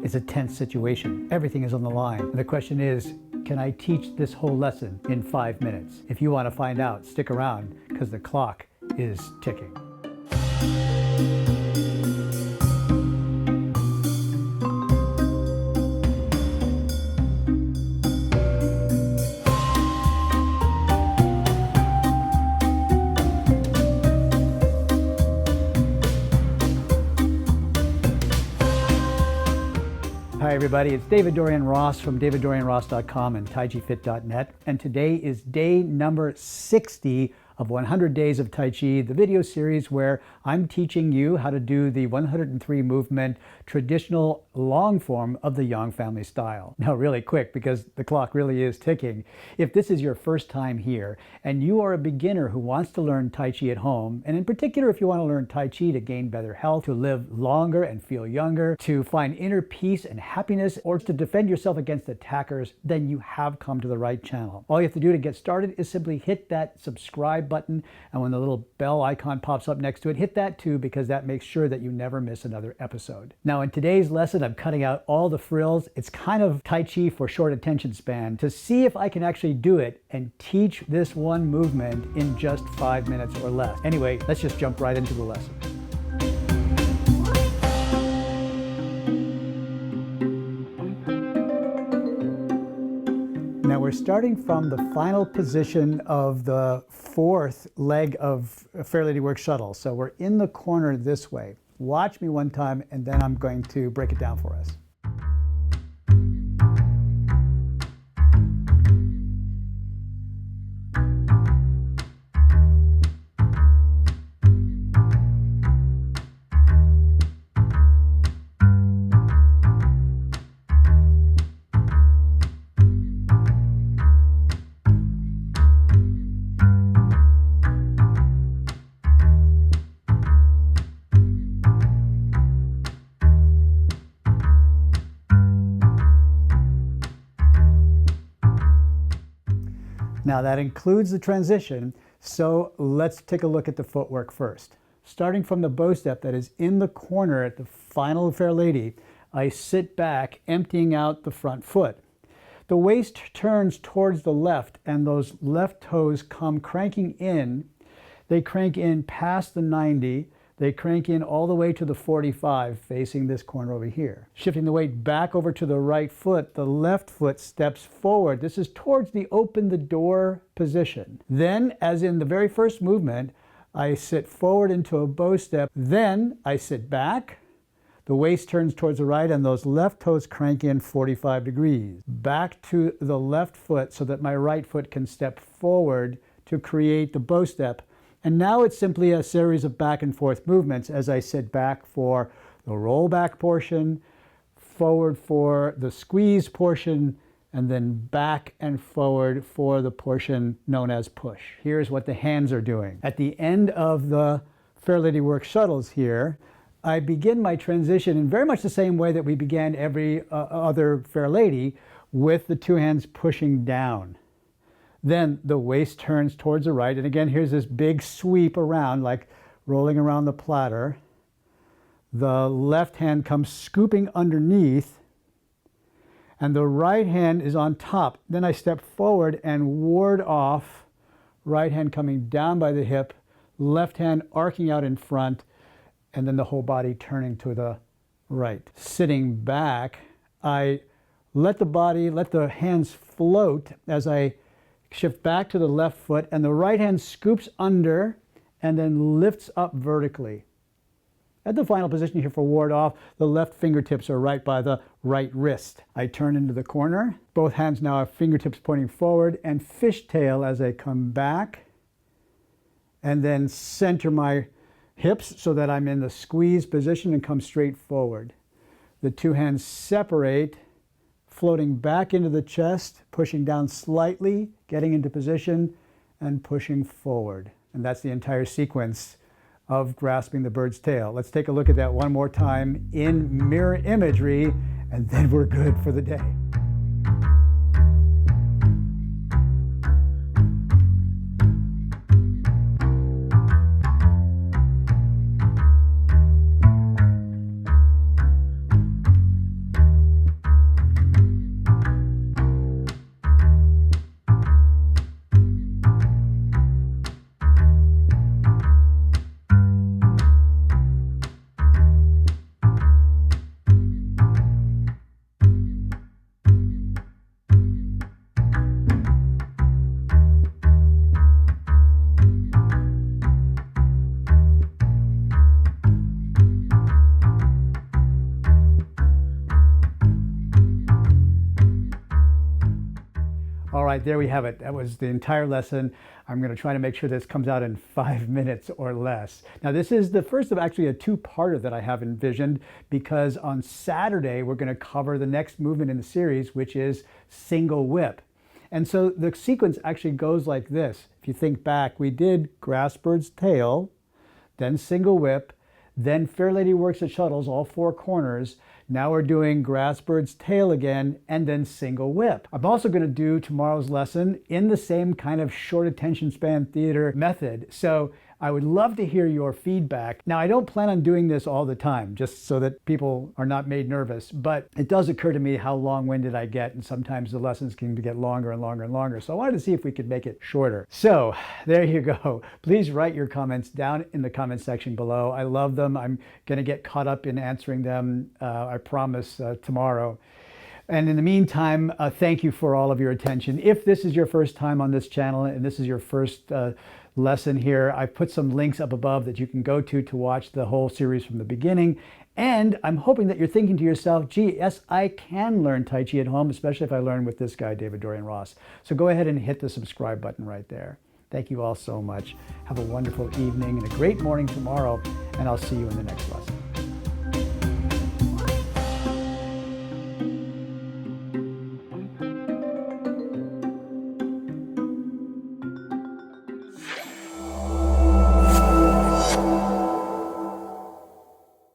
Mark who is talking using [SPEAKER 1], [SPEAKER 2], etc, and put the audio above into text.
[SPEAKER 1] It's a tense situation. Everything is on the line. And the question is, can I teach this whole lesson in 5 minutes? If you want to find out, stick around because the clock is ticking. Hi everybody, it's David-Dorian Ross from daviddorianross.com and taijifit.net, and today is day number 60 of 100 Days of Tai Chi, the video series where I'm teaching you how to do the 103 movement traditional long form of the Yang family style. Now really quick, because the clock really is ticking, if this is your first time here and you are a beginner who wants to learn Tai Chi at home, and in particular if you want to learn Tai Chi to gain better health, to live longer and feel younger, to find inner peace and happiness, or to defend yourself against attackers, then you have come to the right channel. All you have to do to get started is simply hit that subscribe button, and when the little bell icon pops up next to it, hit that too, because that makes sure that you never miss another episode. Now in today's lesson, I'm cutting out all the frills. It's kind of Tai Chi for short attention span to see if I can actually do it and teach this one movement in just 5 minutes or less. Anyway, let's just jump right into the lesson. Now we're starting from the final position of the fourth leg of Fair Lady Work Shuttle. So we're in the corner this way. Watch me one time and then I'm going to break it down for us. Now that includes the transition, so let's take a look at the footwork first. Starting from the bow step that is in the corner at the final Fair Lady, I sit back, emptying out the front foot. The waist turns towards the left and those left toes come cranking in. They crank in past the 90. They crank in all the way to the 45 facing this corner over here. Shifting the weight back over to the right foot, the left foot steps forward. This is towards the open the door position. Then, as in the very first movement, I sit forward into a bow step. Then I sit back. The waist turns towards the right and those left toes crank in 45 degrees. Back to the left foot so that my right foot can step forward to create the bow step. And now it's simply a series of back and forth movements as I sit back for the roll back portion, forward for the squeeze portion, and then back and forward for the portion known as push. Here's what the hands are doing. At the end of the Fair Lady Work Shuttles here, I begin my transition in very much the same way that we began every other Fair Lady, with the two hands pushing down. Then the waist turns towards the right, and again here's this big sweep around, like rolling around the platter. The left hand comes scooping underneath, and the right hand is on top. Then I step forward and ward off, right hand coming down by the hip, left hand arcing out in front, and then the whole body turning to the right. Sitting back, I let the hands float as I shift back to the left foot, and the right hand scoops under and then lifts up vertically. At the final position here for ward off, the left fingertips are right by the right wrist. I turn into the corner. Both hands now have fingertips pointing forward, and fishtail as I come back, and then center my hips so that I'm in the squeeze position and come straight forward. The two hands separate, floating back into the chest, pushing down slightly, getting into position, and pushing forward. And that's the entire sequence of grasping the bird's tail. Let's take a look at that one more time in mirror imagery, and then we're good for the day. right, there we have it. That was the entire lesson. I'm going to try to make sure this comes out in 5 minutes or less. Now, this is the first of actually a two-parter that I have envisioned, because on Saturday, we're going to cover the next movement in the series, which is single whip. And so the sequence actually goes like this. If you think back, we did grass bird's tail, then single whip, then Fair Lady works at shuttles, all four corners. Now we're doing grass bird's tail again, and then single whip. I'm also going to do tomorrow's lesson in the same kind of short attention span theater method. So I would love to hear your feedback. Now, I don't plan on doing this all the time, just so that people are not made nervous, but it does occur to me how long-winded I get, and sometimes the lessons can get longer and longer and longer. So I wanted to see if we could make it shorter. So there you go. Please write your comments down in the comment section below. I love them. I'm going to get caught up in answering them, I promise, tomorrow. And in the meantime, thank you for all of your attention. If this is your first time on this channel and this is your first lesson here, I've put some links up above that you can go to watch the whole series from the beginning. And I'm hoping that you're thinking to yourself, gee, yes, I can learn Tai Chi at home, especially if I learn with this guy, David-Dorian Ross. So go ahead and hit the subscribe button right there. Thank you all so much. Have a wonderful evening and a great morning tomorrow, and I'll see you in the next lesson.